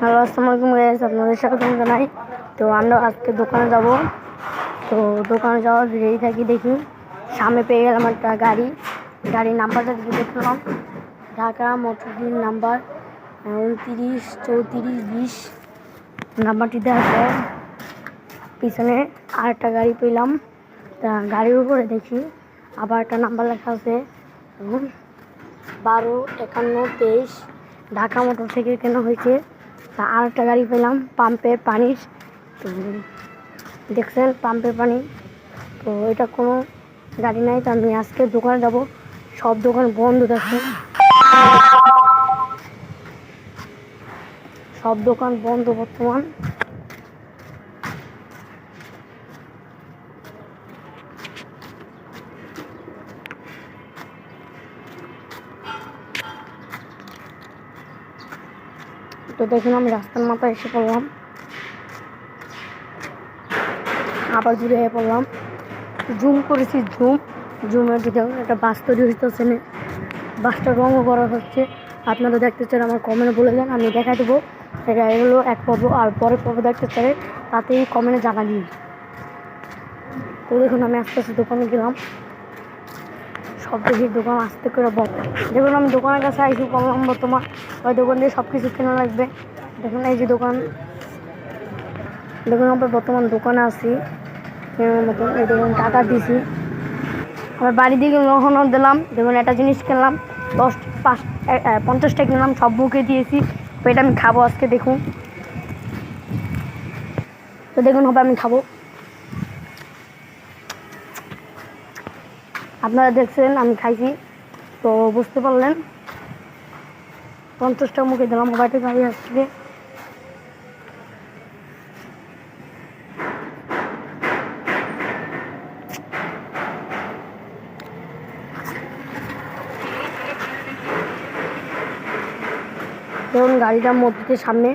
Hello, আসসালামু আলাইকুম guys, আপনাদের স্বাগতম জানাই। তো আমরা আজকে দোকানে যাব। তো দোকানে যাওয়ার রেডি থাকি, দেখি সামনে পেয়ে গেলাম একটা গাড়ির নাম্বারটা দিকে দেখলাম ঢাকা মোটরডিন নাম্বার 29 34 20 নাম্বারটি দেওয়ার পর পিছনে আরেকটা গাড়ি পেলাম। তা গাড়ির উপরে দেখি আবার একটা নাম্বার লেখা আছে 125123 ঢাকা মোটর থেকে কেনা হয়েছে। তা আর একটা গাড়ি পেলাম পাম্পের পানির। তো দেখছেন পাম্পের পানি, তো এটা কোনো গাড়ি নাই। তো আমি আজকে দোকানে যাব, সব দোকান বন্ধ থাকছে, সব দোকান বন্ধ বর্তমান। তো দেখুন আমি রাস্তার মাথায় এসে পড়লাম, আবার দূরে হয়ে পড়লাম, জুম করেছি, জুমের দিকে একটা বাস তৈরি হইতেছে, বাসটা রঙও করা হচ্ছে। আপনারা দেখতে চান আমার কমেন্টে বলে দেন, আমি দেখা দেবো। এটা হলো এক পর্ব, আর পরের পর্ব দেখতে চাই তাতেই কমেন্টে জানা দিই। তো দেখুন আমি আস্তে আস্তে দোকানে গেলাম, সব দেখি দোকান আস্তে করে বন্ধ। দেখুন আমি দোকানের কাছে আইসি করলাম বর্তমান, ওই দোকান দিয়ে সব কিছু কেনা লাগবে। দেখুন এই যে দোকান, দেখুন আমরা বর্তমান দোকানে আছি কেনার মতন। এই দেখুন টাকা দিছি, আমার বাড়ি দিকে রওনা দিলাম। দেখুন একটা জিনিস কিনলাম 50 টাকা কিনলাম, সব বুকে দিয়েছি। তো এটা আমি খাবো আজকে, দেখুন। তো দেখুন হবে আমি খাবো, আপনারা দেখছেন আমি খাইছি, তো বুঝতে পারলেন। 50 টাকা মুখে দিলাম, বাড়িতে গাড়ি আসছে। দেখুন গাড়িটার মধ্যে সামনে